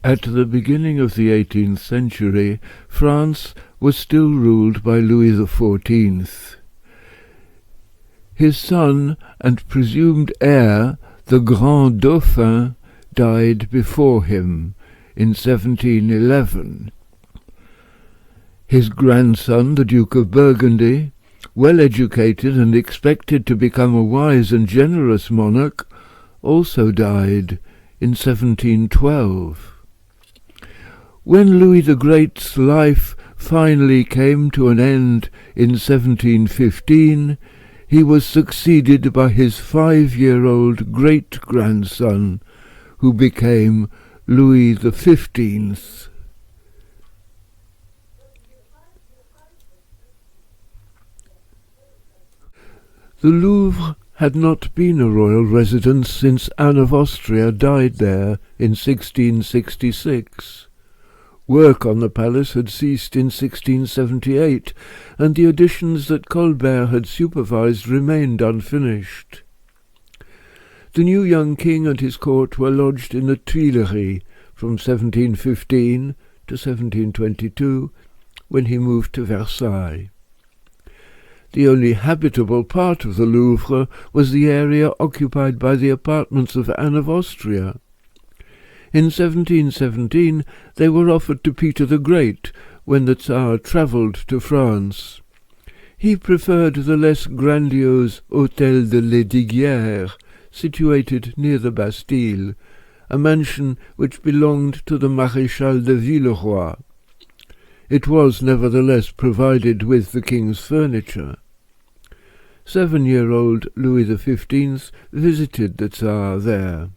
At the beginning of the 18th century, France was still ruled by Louis XIV. His son and presumed heir, the Grand Dauphin, died before him in 1711. His grandson, the Duke of Burgundy, well educated and expected to become a wise and generous monarch, also died in 1712. When Louis the Great's life finally came to an end in 1715, he was succeeded by his 5-year-old great-grandson, who became Louis XV. The Louvre had not been a royal residence since Anne of Austria died there in 1666. Work on the palace had ceased in 1678, and the additions that Colbert had supervised remained unfinished. The new young king and his court were lodged in the Tuileries from 1715 to 1722, when he moved to Versailles. The only habitable part of the Louvre was the area occupied by the apartments of Anne of Austria. In 1717 they were offered to Peter the Great when the Tsar travelled to France. He preferred the less grandiose Hôtel de Lesdiguières, situated near the Bastille, a mansion which belonged to the Maréchal de Villeroy. It was nevertheless provided with the king's furniture. 7-year-old Louis XV visited the Tsar there.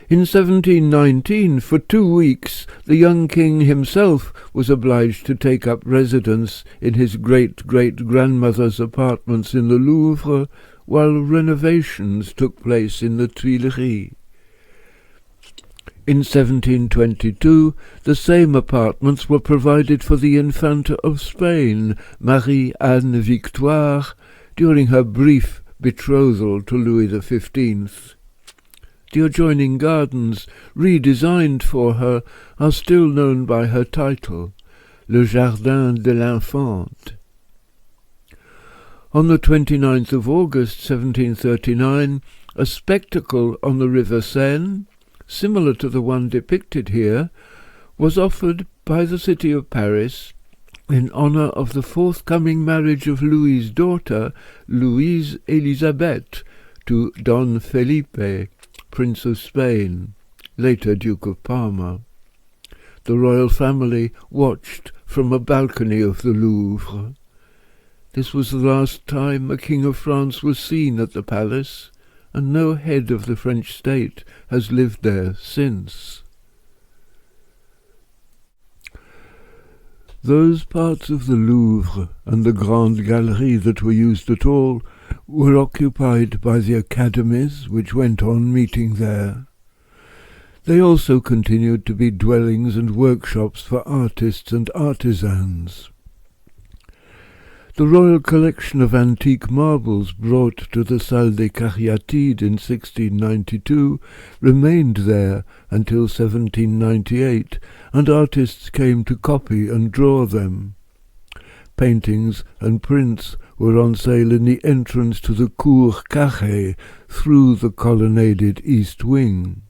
In 1719, for 2 weeks, the young king himself was obliged to take up residence in his great-great-grandmother's apartments in the Louvre, while renovations took place in the Tuileries. In 1722, the same apartments were provided for the Infanta of Spain, Marie-Anne Victoire, during her brief betrothal to Louis XV. The adjoining gardens, redesigned for her, are still known by her title, Le Jardin de l'Infante. On the 29th of August 1739, a spectacle on the river Seine, similar to the one depicted here, was offered by the city of Paris in honour of the forthcoming marriage of Louis's daughter, Louise Elisabeth, to Don Felipe, Prince of Spain, later Duke of Parma. The royal family watched from a balcony of the Louvre. This was the last time a king of France was seen at the palace, and no head of the French state has lived there since. Those parts of the Louvre and the Grande Galerie that were used at all were occupied by the academies which went on meeting there. They also continued to be dwellings and workshops for artists and artisans. The royal collection of antique marbles brought to the Salle des Cariatides in 1692 remained there until 1798, and artists came to copy and draw them. Paintings and prints were on sale in the entrance to the Cour Carrée through the colonnaded east wing.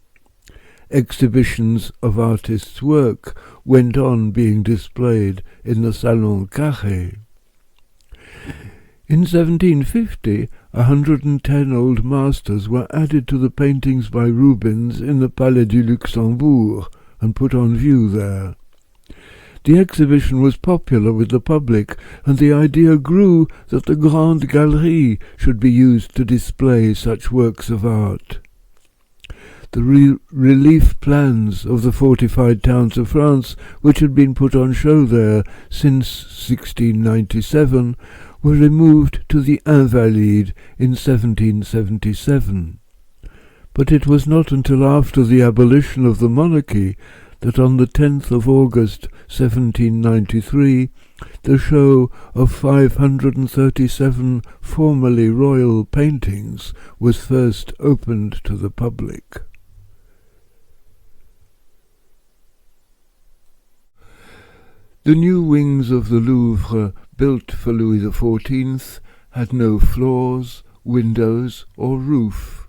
Exhibitions of artists' work went on being displayed in the Salon Carré. In 1750, 110 old masters were added to the paintings by Rubens in the Palais du Luxembourg and put on view there. The exhibition was popular with the public, and the idea grew that the Grande Galerie should be used to display such works of art. The relief plans of the fortified towns of France, which had been put on show there since 1697, were removed to the Invalides in 1777. But it was not until after the abolition of the monarchy that on the 10th of August 1793 the show of 537 formerly royal paintings was first opened to the public. The new wings of the Louvre, built for Louis XIV, had no floors, windows, or roof.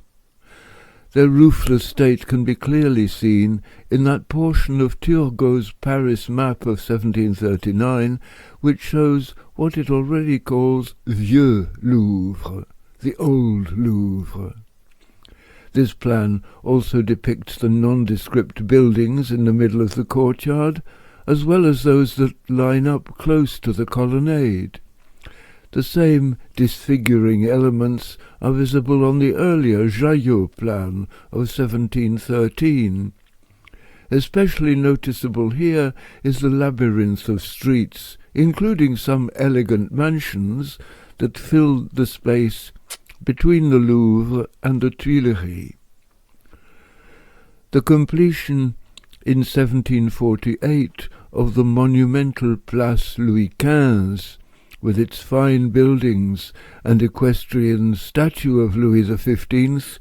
Their roofless state can be clearly seen in that portion of Turgot's Paris map of 1739 which shows what it already calls Vieux Louvre, the Old Louvre. This plan also depicts the nondescript buildings in the middle of the courtyard, as well as those that line up close to the colonnade. The same disfiguring elements are visible on the earlier Jaillot plan of 1713. Especially noticeable here is the labyrinth of streets, including some elegant mansions that fill the space between the Louvre and the Tuileries. The completion in 1748 of the monumental Place Louis XV, with its fine buildings and equestrian statue of Louis XV,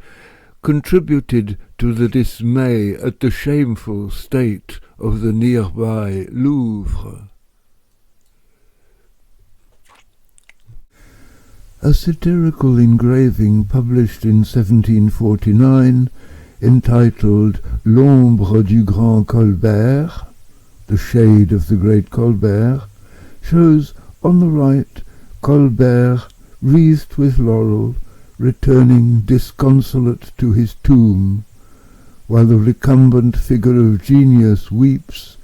contributed to the dismay at the shameful state of the nearby Louvre. A satirical engraving published in 1749, entitled L'ombre du grand Colbert, the shade of the great Colbert, shows on the right Colbert, wreathed with laurel, returning disconsolate to his tomb, while the recumbent figure of genius weeps,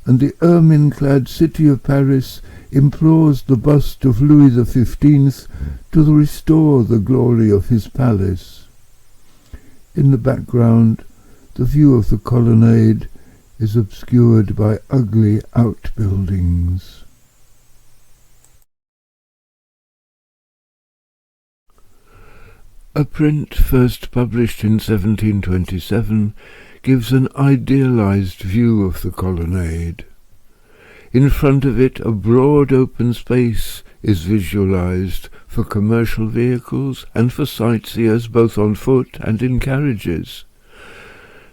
and the ermine-clad city of Paris implores the bust of Louis XV to restore the glory of his palace. In the background, the view of the colonnade is obscured by ugly outbuildings. A print first published in 1727 gives an idealized view of the colonnade. In front of it a broad open space is visualized for commercial vehicles and for sightseers both on foot and in carriages.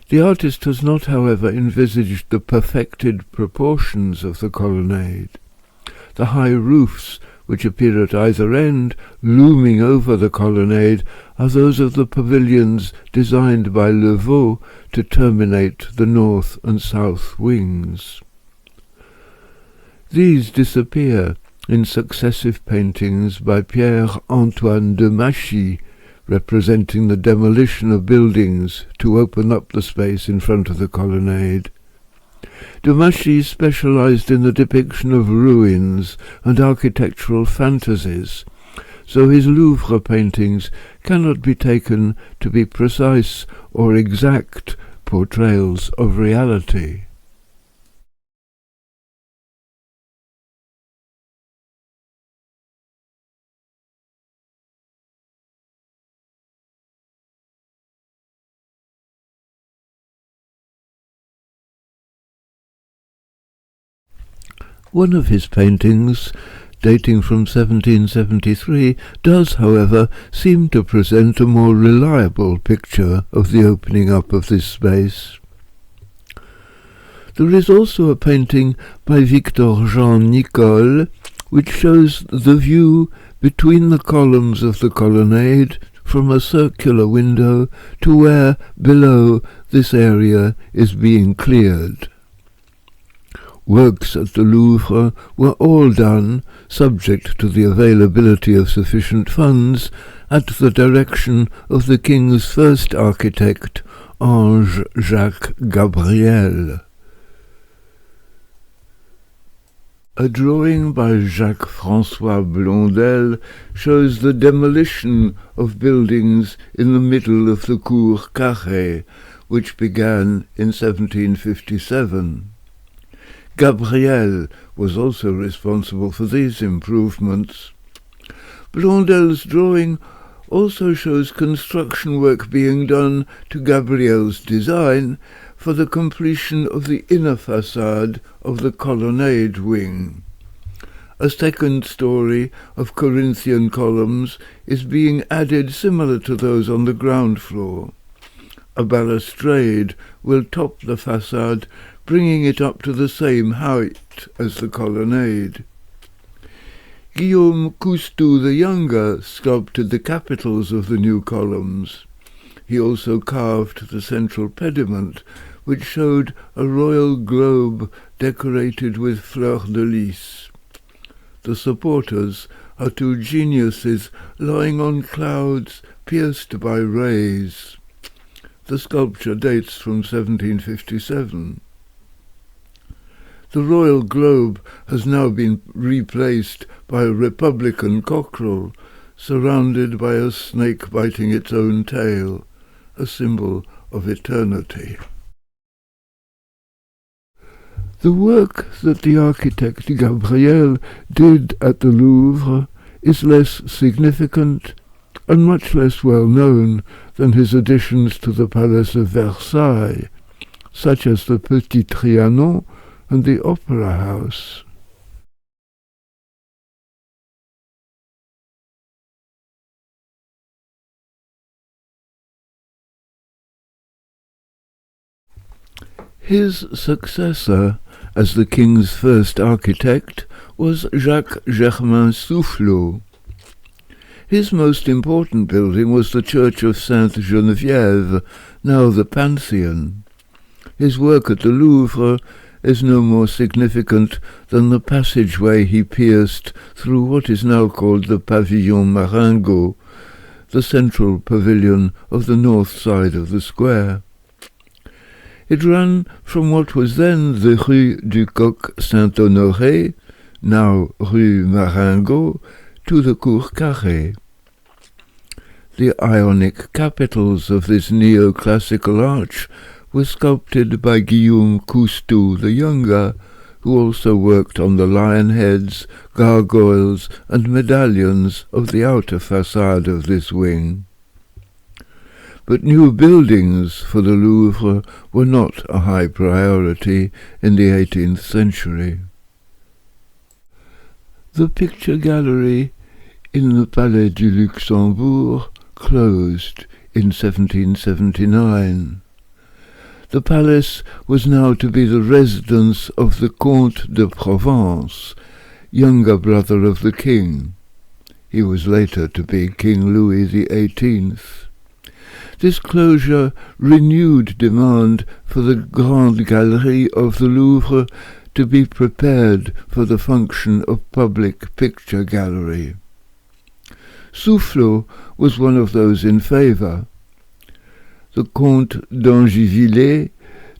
The artist has not, however, envisaged the perfected proportions of the colonnade. The high roofs, which appear at either end, looming over the colonnade, are those of the pavilions designed by Levaux to terminate the north and south wings. These disappear in successive paintings by Pierre-Antoine de Machy, representing the demolition of buildings to open up the space in front of the colonnade. De Machy specialized in the depiction of ruins and architectural fantasies, so his Louvre paintings cannot be taken to be precise or exact portrayals of reality. One of his paintings, dating from 1773, does, however, seem to present a more reliable picture of the opening up of this space. There is also a painting by Victor Jean Nicole, which shows the view between the columns of the colonnade from a circular window to where, below, this area is being cleared. Works at the Louvre were all done, subject to the availability of sufficient funds, at the direction of the king's first architect, Ange Jacques Gabriel. A drawing by Jacques-François Blondel shows the demolition of buildings in the middle of the Cour Carrée, which began in 1757. Gabriel was also responsible for these improvements. Blondel's drawing also shows construction work being done to Gabriel's design for the completion of the inner façade of the colonnade wing. A second story of Corinthian columns is being added similar to those on the ground floor. A balustrade will top the façade bringing it up to the same height as the colonnade. Guillaume Cousteau the Younger sculpted the capitals of the new columns. He also carved the central pediment, which showed a royal globe decorated with fleurs de lis. The supporters are two geniuses lying on clouds pierced by rays. The sculpture dates from 1757. The royal globe has now been replaced by a republican cockerel, surrounded by a snake biting its own tail, a symbol of eternity. The work that the architect Gabriel did at the Louvre is less significant and much less well known than his additions to the Palace of Versailles, such as the Petit Trianon and the Opera House. His successor as the king's first architect was Jacques-Germain Soufflot. His most important building was the Church of Sainte-Geneviève, now the Pantheon. His work at the Louvre is no more significant than the passageway he pierced through what is now called the Pavillon Marengo, the central pavilion of the north side of the square. It ran from what was then the Rue du Coq Saint-Honoré, now Rue Marengo, to the Cour Carrée. The Ionic capitals of this neoclassical arch were sculpted by Guillaume Cousteau the Younger, who also worked on the lion heads, gargoyles, and medallions of the outer façade of this wing. But new buildings for the Louvre were not a high priority in the 18th century. The picture gallery in the Palais du Luxembourg closed in 1779. The palace was now to be the residence of the Comte de Provence, younger brother of the king. He was later to be King Louis XVIII. This closure renewed demand for the Grande Galerie of the Louvre to be prepared for the function of public picture gallery. Soufflot was one of those in favour. The Comte d'Angivillers,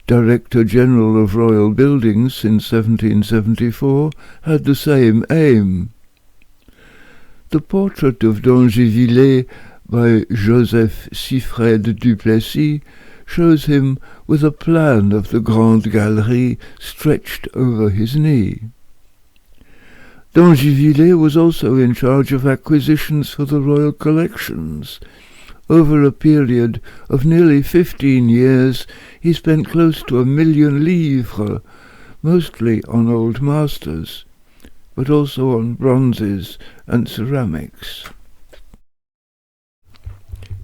Director General of Royal Buildings in 1774, had the same aim. The portrait of d'Angivillers by Joseph Siffred Duplessis shows him with a plan of the Grande Galerie stretched over his knee. D'Angivillers was also in charge of acquisitions for the royal collections. Over a period of nearly 15 years, he spent close to 1 million livres, mostly on old masters, but also on bronzes and ceramics.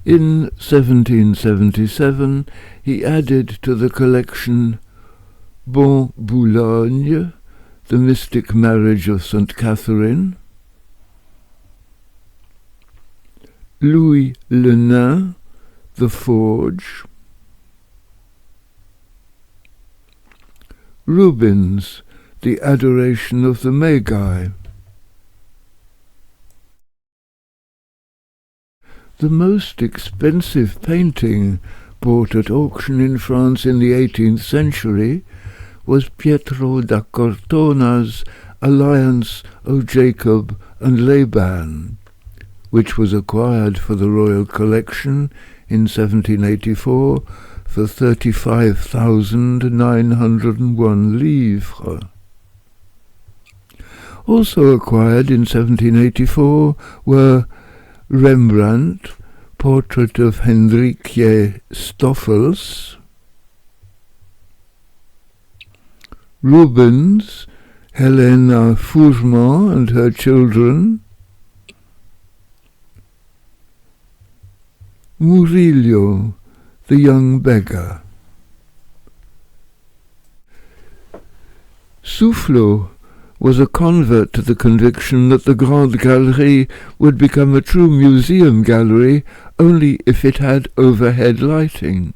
In 1777, he added to the collection Bon Boulogne, the mystic marriage of St. Catherine, Louis le Nain, the Forge, Rubens, the Adoration of the Magi. The most expensive painting bought at auction in France in the 18th century was Pietro da Cortona's Alliance of Jacob and Laban, which was acquired for the royal collection in 1784 for 35,901 livres. Also acquired in 1784 were Rembrandt, Portrait of Hendrikje Stoffels, Rubens, Helena Fourmont and her children, Murillo, the young beggar. Soufflot was a convert to the conviction that the Grande Galerie would become a true museum gallery only if it had overhead lighting.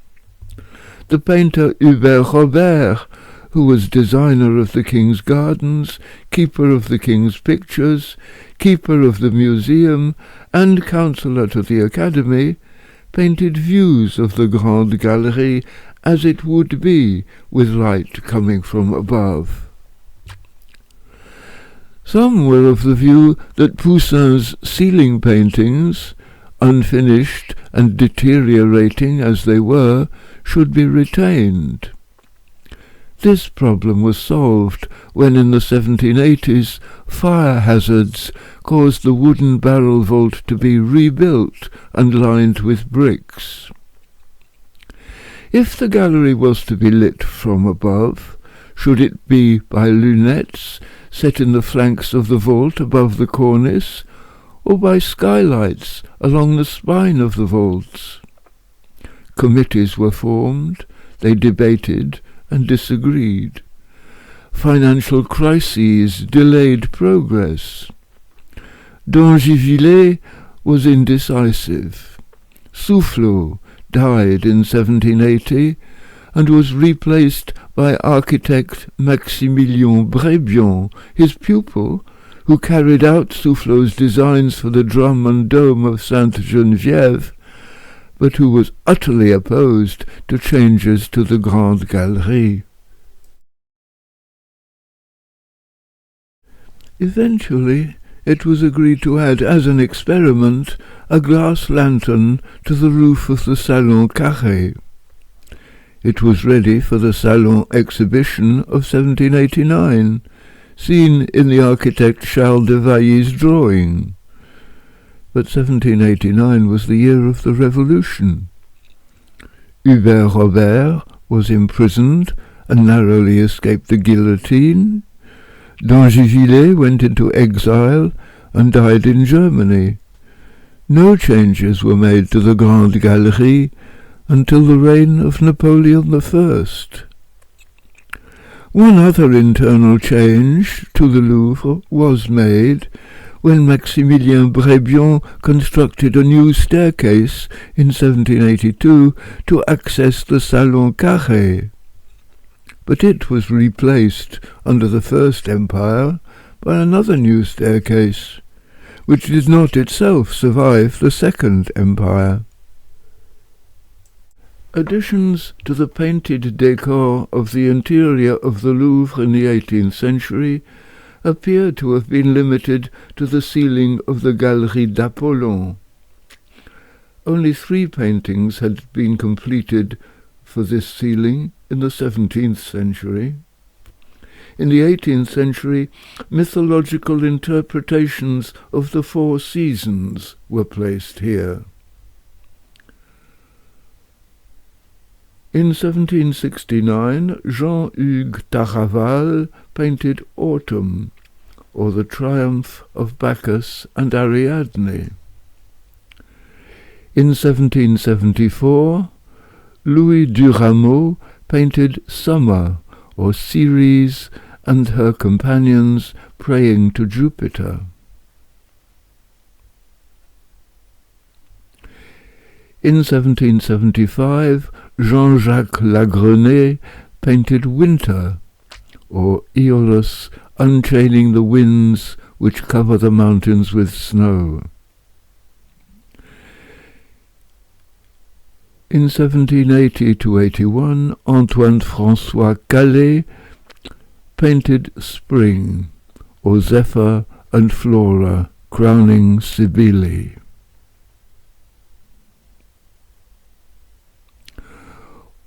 The painter Hubert Robert, who was designer of the King's Gardens, keeper of the King's Pictures, keeper of the museum, and counsellor to the Academy, painted views of the Grande Galerie as it would be with light coming from above. Some were of the view that Poussin's ceiling paintings, unfinished and deteriorating as they were, should be retained. This problem was solved when in the 1780s fire hazards caused the wooden barrel vault to be rebuilt and lined with bricks. If the gallery was to be lit from above, should it be by lunettes set in the flanks of the vault above the cornice, or by skylights along the spine of the vaults? Committees were formed, they debated and disagreed. Financial crises delayed progress. D'Angivillers was indecisive. Soufflot died in 1780 and was replaced by architect Maximilien Brébion, his pupil, who carried out Soufflot's designs for the drum and dome of Sainte-Geneviève, but who was utterly opposed to changes to the Grande Galerie. Eventually, it was agreed to add as an experiment a glass lantern to the roof of the Salon Carré. It was ready for the Salon exhibition of 1789, seen in the architect Charles de Vailly's drawing. But 1789 was the year of the Revolution. Hubert Robert was imprisoned and narrowly escaped the guillotine. D'Angivillers went into exile and died in Germany. No changes were made to the Grande Galerie until the reign of Napoleon I. One other internal change to the Louvre was made when Maximilien Brébion constructed a new staircase in 1782 to access the Salon Carré. But it was replaced under the First Empire by another new staircase, which did not itself survive the Second Empire. Additions to the painted decor of the interior of the Louvre in the 18th century appear to have been limited to the ceiling of the Galerie d'Apollon. Only 3 paintings had been completed for this ceiling in the 17th century. In the 18th century, mythological interpretations of the 4 seasons were placed here. In 1769, Jean-Hugues Taraval painted Autumn, or the Triumph of Bacchus and Ariadne. In 1774, Louis Durameau painted Summer, or Ceres and her companions praying to Jupiter. In 1775, Jean-Jacques Lagrenet painted Winter, or Aeolus unchaining the winds which cover the mountains with snow. In 1780–81, Antoine-François Calais painted Spring, or Zephyr and Flora crowning Cybele.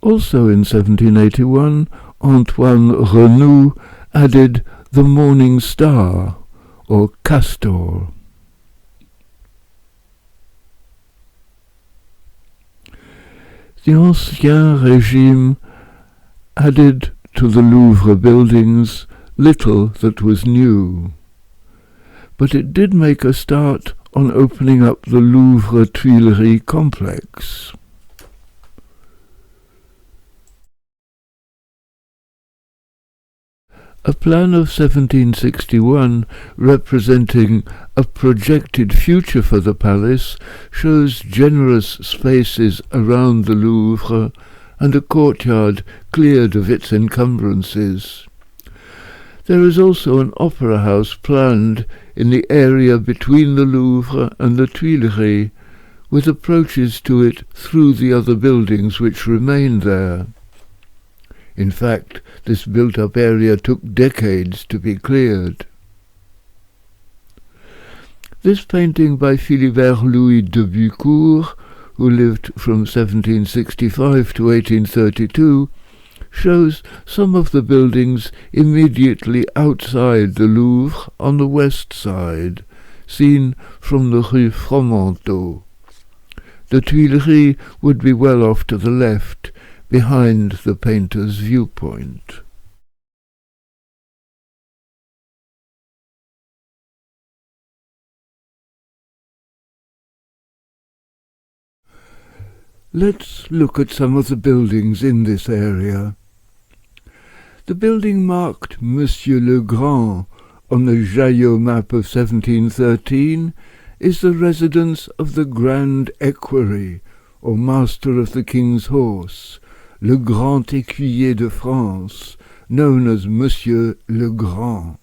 Also in 1781, Antoine Renoux added the Morning Star, or Castor. The Ancien Régime added to the Louvre buildings little that was new, but it did make a start on opening up the Louvre Tuileries complex. A plan of 1761, representing a projected future for the palace, shows generous spaces around the Louvre and a courtyard cleared of its encumbrances. There is also an opera house planned in the area between the Louvre and the Tuileries, with approaches to it through the other buildings which remain there. In fact, this built-up area took decades to be cleared. This painting by Philibert Louis de Bucourt, who lived from 1765 to 1832, shows some of the buildings immediately outside the Louvre on the west side, seen from the Rue Fromenteau. The Tuileries would be well off to the left, behind the painter's viewpoint. Let's look at some of the buildings in this area. The building marked Monsieur le Grand on the Chateau map of 1713 is the residence of the Grand Equerry, or Master of the King's Horse, le Grand Écuyer de France, known as Monsieur le Grand.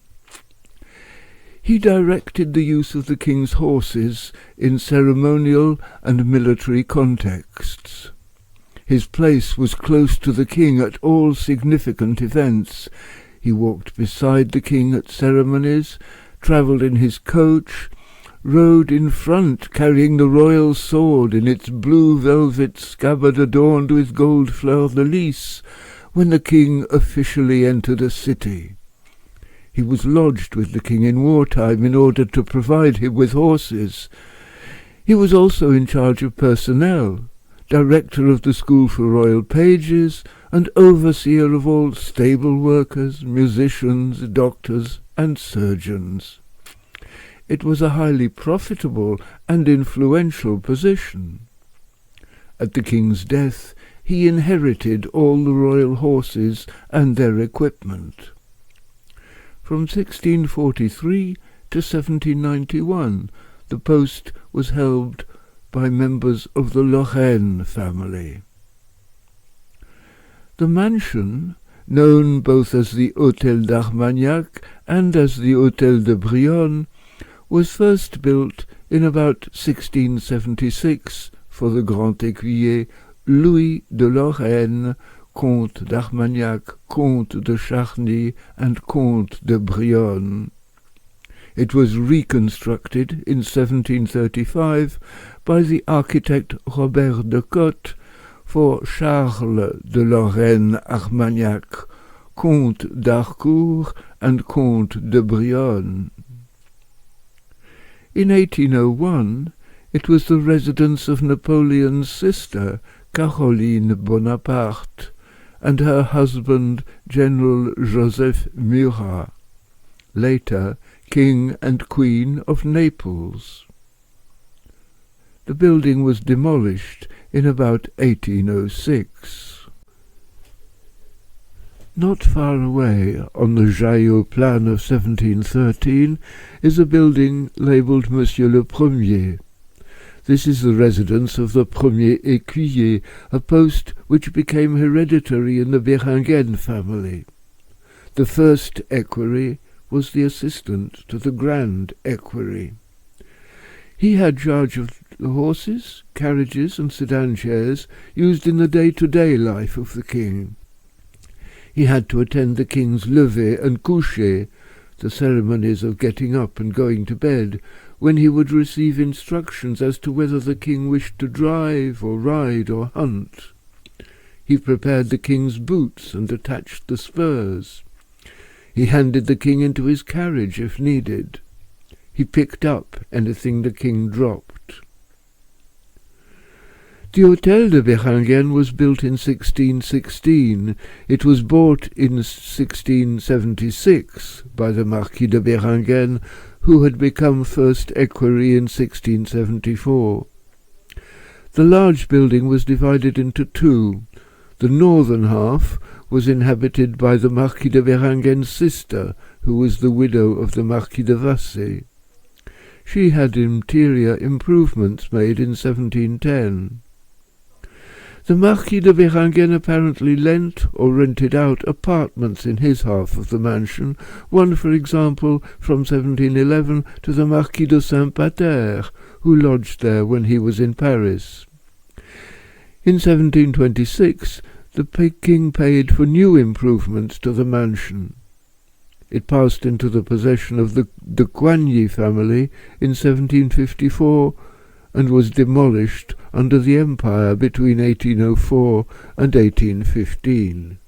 He directed the use of the king's horses in ceremonial and military contexts. His place was close to the king at all significant events. He walked beside the king at ceremonies, travelled in his coach, rode in front carrying the royal sword in its blue velvet scabbard adorned with gold fleur-de-lis when the king officially entered a city. He was lodged with the king in wartime in order to provide him with horses. He was also in charge of personnel, director of the School for Royal Pages, and overseer of all stable workers, musicians, doctors, and surgeons. It was a highly profitable and influential position. At the king's death, he inherited all the royal horses and their equipment. From 1643 to 1791, the post was held by members of the Lorraine family. The mansion, known both as the Hôtel d'Armagnac and as the Hôtel de Brionne, was first built in about 1676 for the Grand Écuyer Louis de Lorraine, Comte d'Armagnac, Comte de Charny, and Comte de Brionne. It was reconstructed in 1735 by the architect Robert de Cotte for Charles de Lorraine-Armagnac, Comte d'Harcourt and Comte de Brionne. In 1801, it was the residence of Napoleon's sister, Caroline Bonaparte, and her husband, General Joseph Murat, later King and Queen of Naples. The building was demolished in about 1806. Not far away, on the Chateau plan of 1713, is a building labelled Monsieur le Premier. This is the residence of the Premier Écuyer, a post which became hereditary in the Berchingen family. The first Equerry was the assistant to the Grand Equerry. He had charge of the horses, carriages, and sedan chairs used in the day-to-day life of the king. He had to attend the king's lever and coucher, the ceremonies of getting up and going to bed, when he would receive instructions as to whether the king wished to drive or ride or hunt. He prepared the king's boots and attached the spurs. He handed the king into his carriage if needed. He picked up anything the king dropped. The Hôtel de Berchingen was built in 1616. It was bought in 1676 by the Marquis de Berchingen, who had become first equerry in 1674. The large building was divided into two. The northern half was inhabited by the Marquis de Berengen's sister, who was the widow of the Marquis de Vassy. She had interior improvements made in 1710. The Marquis de Berengen apparently lent or rented out apartments in his half of the mansion, one, for example, from 1711 to the Marquis de Saint-Pater, who lodged there when he was in Paris. In 1726, the king paid for new improvements to the mansion. It passed into the possession of the de Coigny family in 1754, and was demolished under the Empire between 1804 and 1815.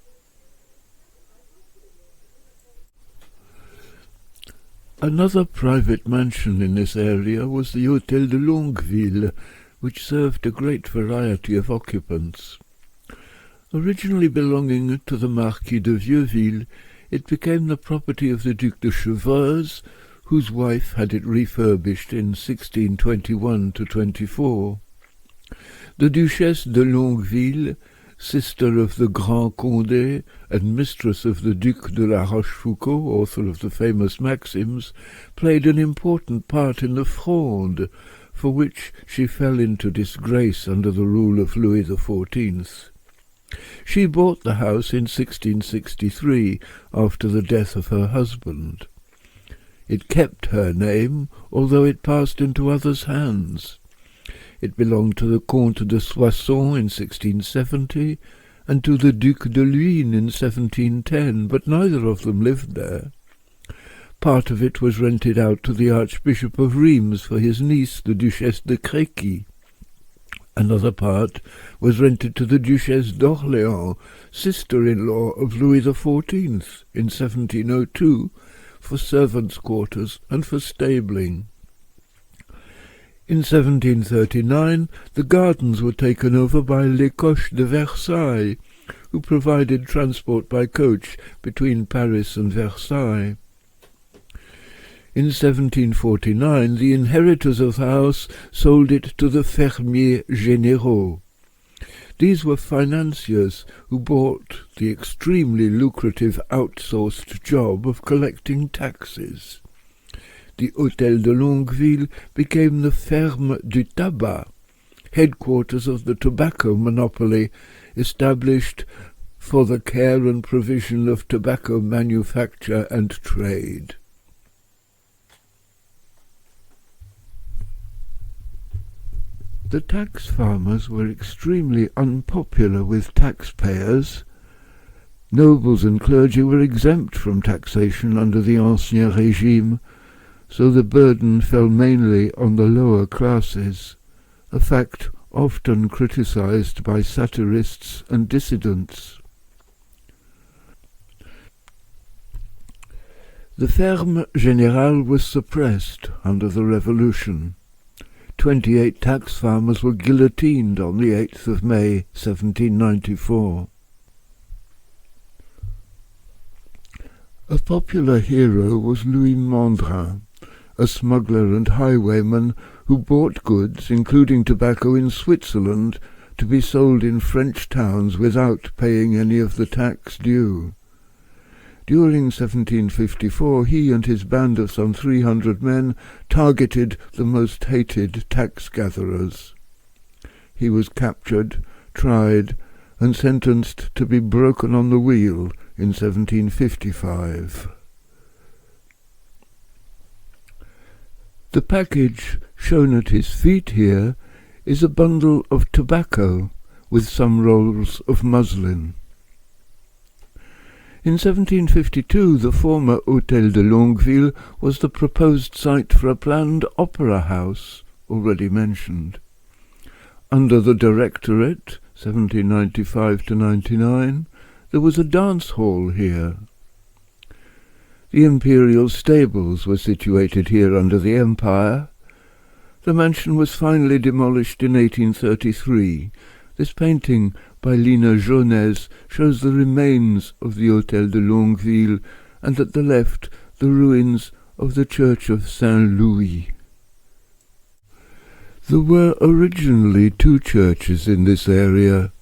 Another private mansion in this area was the Hôtel de Longville, which served a great variety of occupants. Originally belonging to the Marquis de Vieuxville, it became the property of the Duc de Chevreuse, whose wife had it refurbished in 1621-24. The Duchesse de Longueville, sister of the Grand Condé and mistress of the Duc de la Rochefoucauld, author of the famous Maxims, played an important part in the Fronde, for which she fell into disgrace under the rule of Louis XIV. She bought the house in 1663, after the death of her husband. It kept her name, although it passed into others' hands. It belonged to the Comte de Soissons in 1670, and to the Duc de Luynes in 1710, but neither of them lived there. Part of it was rented out to the Archbishop of Rheims for his niece, the Duchesse de Créqui. Another part was rented to the Duchesse d'Orléans, sister-in-law of Louis XIV, in 1702, for servants' quarters and for stabling. In 1739, the gardens were taken over by Les Coches de Versailles, who provided transport by coach between Paris and Versailles. In 1749, the inheritors of the house sold it to the Fermiers Généraux. These were financiers who bought the extremely lucrative outsourced job of collecting taxes. The Hôtel de Longueville became the Ferme du Tabac, headquarters of the tobacco monopoly, established for the care and provision of tobacco manufacture and trade. The tax farmers were extremely unpopular with taxpayers. Nobles and clergy were exempt from taxation under the Ancien Régime, so the burden fell mainly on the lower classes, a fact often criticized by satirists and dissidents. The Ferme Générale was suppressed under the Revolution. 28 tax farmers were guillotined on the 8th of May, 1794. A popular hero was Louis Mandrin, a smuggler and highwayman who bought goods, including tobacco, in Switzerland to be sold in French towns without paying any of the tax due. During 1754, he and his band of some 300 men targeted the most hated tax-gatherers. He was captured, tried, and sentenced to be broken on the wheel in 1755. The package shown at his feet here is a bundle of tobacco with some rolls of muslin. In 1752, the former Hôtel de Longueville was the proposed site for a planned opera house, already mentioned. Under the Directorate, 1795-99, there was a dance hall here. The imperial stables were situated here under the Empire. The mansion was finally demolished in 1833. This painting by Lina Jones shows the remains of the Hôtel de Longueville, and at the left the ruins of the Church of Saint-Louis. There were originally 2 churches in this area.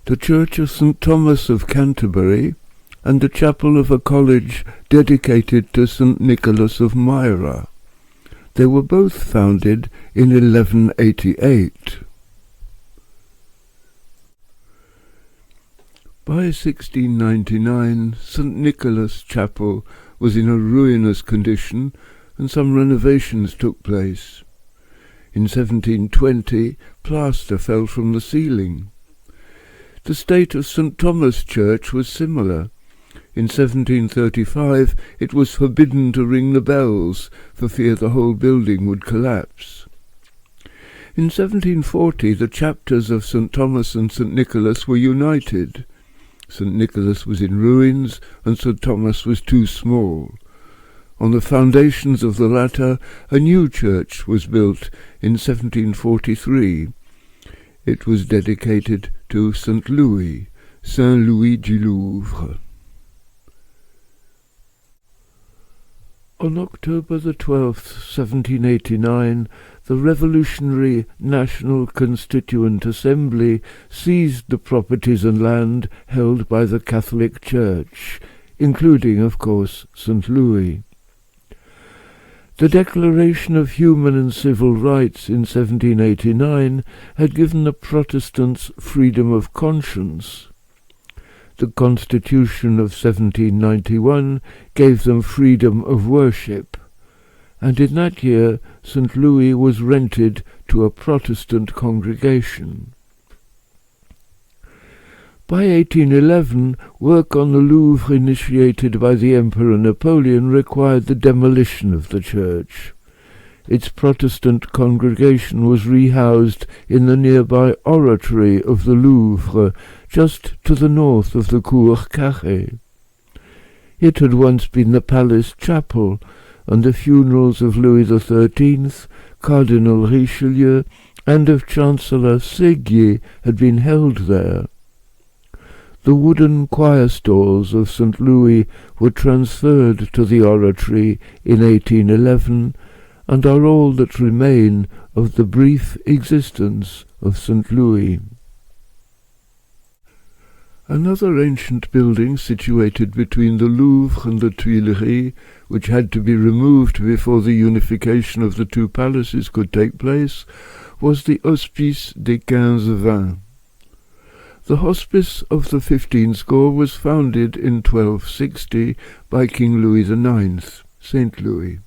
the Church of St. Thomas of Canterbury, and the chapel of a college dedicated to St. Nicholas of Myra. They were both founded in 1188. By 1699, St. Nicholas Chapel was in a ruinous condition, and some renovations took place. In 1720, plaster fell from the ceiling. The state of St. Thomas Church was similar. In 1735, it was forbidden to ring the bells for fear the whole building would collapse. In 1740, the chapters of St. Thomas and St. Nicholas were united. St. Nicholas was in ruins, and St. Thomas was too small. On the foundations of the latter, a new church was built in 1743. It was dedicated to St. Louis, Saint Louis du Louvre. On October the 12th, 1789, the Revolutionary National Constituent Assembly seized the properties and land held by the Catholic Church, including, of course, St. Louis. The Declaration of Human and Civil Rights in 1789 had given the Protestants freedom of conscience. The Constitution of 1791 gave them freedom of worship, and in that year St. Louis was rented to a Protestant congregation. By 1811, work on the Louvre initiated by the Emperor Napoleon required the demolition of the church. Its Protestant congregation was rehoused in the nearby oratory of the Louvre, just to the north of the Cour Carrée. It had once been the palace chapel, and the funerals of Louis XIII, Cardinal Richelieu, and of Chancellor Séguier had been held there. The wooden choir stalls of St. Louis were transferred to the oratory in 1811, and are all that remain of the brief existence of St. Louis. Another ancient building situated between the Louvre and the Tuileries, which had to be removed before the unification of the two palaces could take place, was the Hospice des Quinze-Vingts. The Hospice of the 15 score was founded in 1260 by King Louis IX, St. Louis.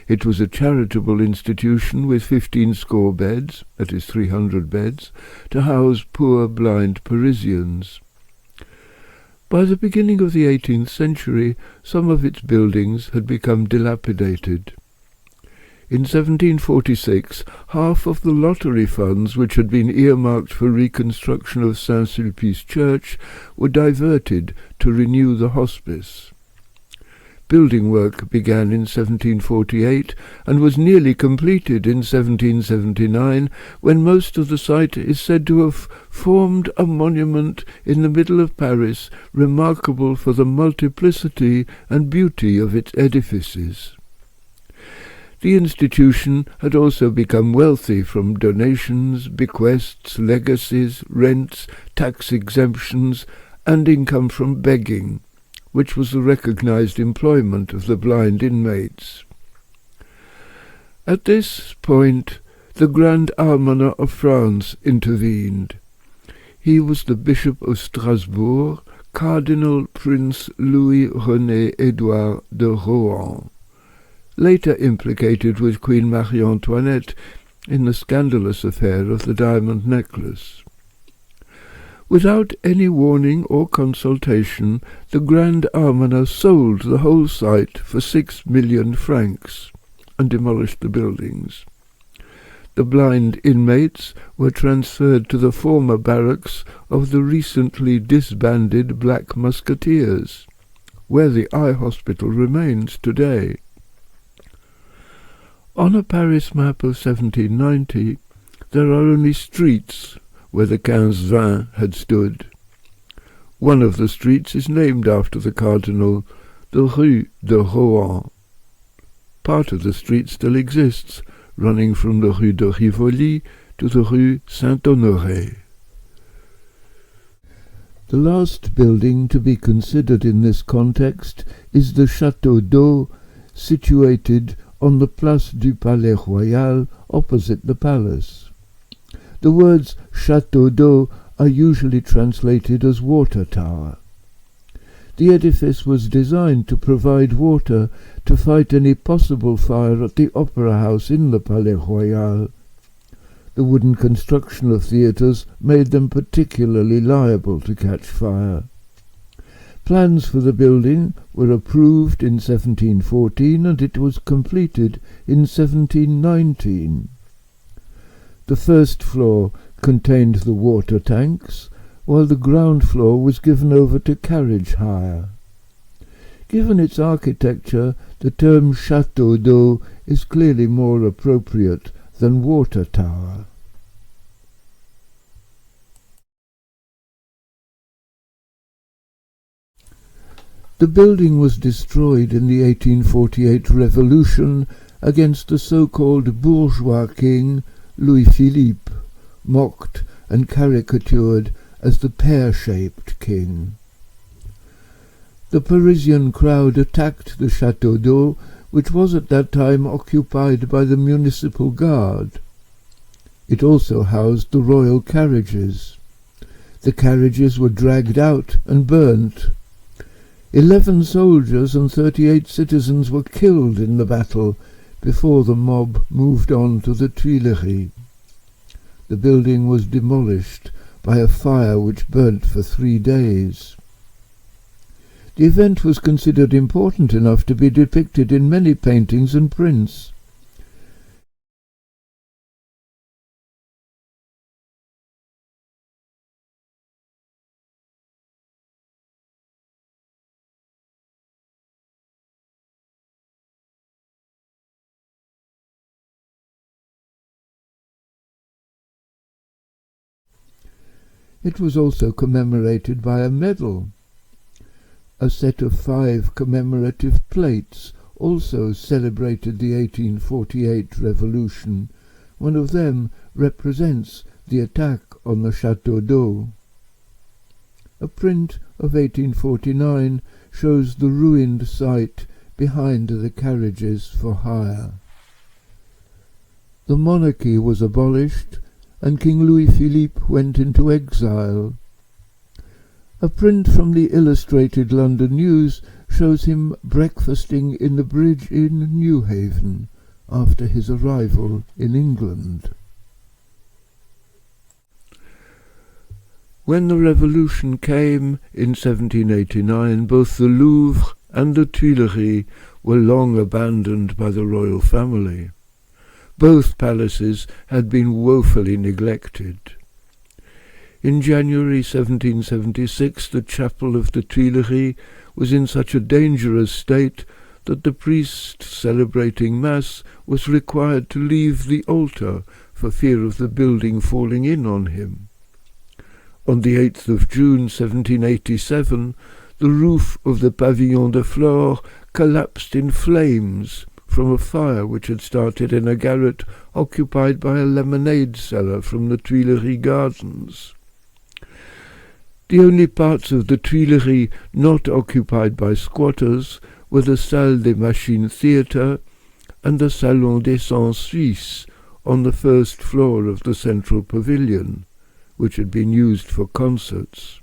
It was a charitable institution with 15 score beds, that is 300 beds, to house poor blind Parisians. By the beginning of the 18th century, some of its buildings had become dilapidated. In 1746, half of the lottery funds which had been earmarked for reconstruction of Saint-Sulpice Church were diverted to renew the hospice. Building work began in 1748 and was nearly completed in 1779, when most of the site is said to have formed a monument in the middle of Paris, remarkable for the multiplicity and beauty of its edifices. The institution had also become wealthy from donations, bequests, legacies, rents, tax exemptions, and income from begging, which was the recognized employment of the blind inmates. At this point, the Grand Almoner of France intervened. He was the Bishop of Strasbourg, Cardinal Prince Louis-René-Édouard de Rohan, later implicated with Queen Marie-Antoinette in the scandalous affair of the diamond necklace. Without any warning or consultation, the Grand Almoner sold the whole site for 6 million francs and demolished the buildings. The blind inmates were transferred to the former barracks of the recently disbanded Black Musketeers, where the eye hospital remains today. On a Paris map of 1790, there are only streets where the Quinze-Vingts had stood. One of the streets is named after the Cardinal, the Rue de Rohan. Part of the street still exists, running from the Rue de Rivoli to the Rue Saint-Honoré. The last building to be considered in this context is the Chateau d'eau, situated on the Place du Palais Royal opposite the palace. The words Chateau d'eau are usually translated as water tower. The edifice was designed to provide water to fight any possible fire at the Opera House in the Palais Royal. The wooden construction of theatres made them particularly liable to catch fire. Plans for the building were approved in 1714 and it was completed in 1719. The first floor contained the water tanks, while the ground floor was given over to carriage hire. Given its architecture, the term Chateau d'eau is clearly more appropriate than water tower. The building was destroyed in the 1848 revolution against the so-called bourgeois king Louis-Philippe, mocked and caricatured as the pear-shaped king. The Parisian crowd attacked the Chateau d'eau, which was at that time occupied by the municipal guard. It also housed the royal carriages. The carriages were dragged out and burnt. 11 soldiers and 38 citizens were killed in the battle before the mob moved on to the Tuileries. The building was demolished by a fire which burnt for 3 days. The event was considered important enough to be depicted in many paintings and prints. It was also commemorated by a medal. A set of 5 commemorative plates also celebrated the 1848 revolution. One of them represents the attack on the Chateau d'eau. A print of 1849 shows the ruined site behind the carriages for hire. The monarchy was abolished and King Louis-Philippe went into exile. A print from the Illustrated London News shows him breakfasting in the bridge in Newhaven after his arrival in England. When the revolution came in 1789, both the Louvre and the Tuileries were long abandoned by the royal family. Both palaces had been woefully neglected. In January 1776 the chapel of the Tuileries was in such a dangerous state that the priest celebrating Mass was required to leave the altar for fear of the building falling in on him. On the 8th of June 1787 the roof of the Pavillon de Flore collapsed in flames from a fire which had started in a garret occupied by a lemonade seller from the Tuileries Gardens. The only parts of the Tuileries not occupied by squatters were the Salle des Machines Theatre and the Salon des Cent Suisses on the first floor of the central pavilion, which had been used for concerts.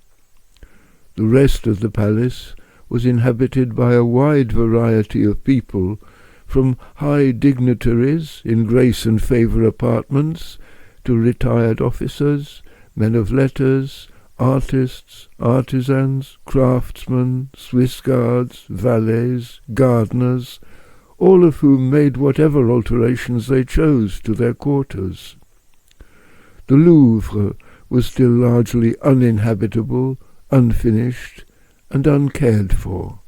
The rest of the palace was inhabited by a wide variety of people, from high dignitaries in grace and favour apartments to retired officers, men of letters, artists, artisans, craftsmen, Swiss guards, valets, gardeners, all of whom made whatever alterations they chose to their quarters. The Louvre was still largely uninhabitable, unfinished, and uncared for.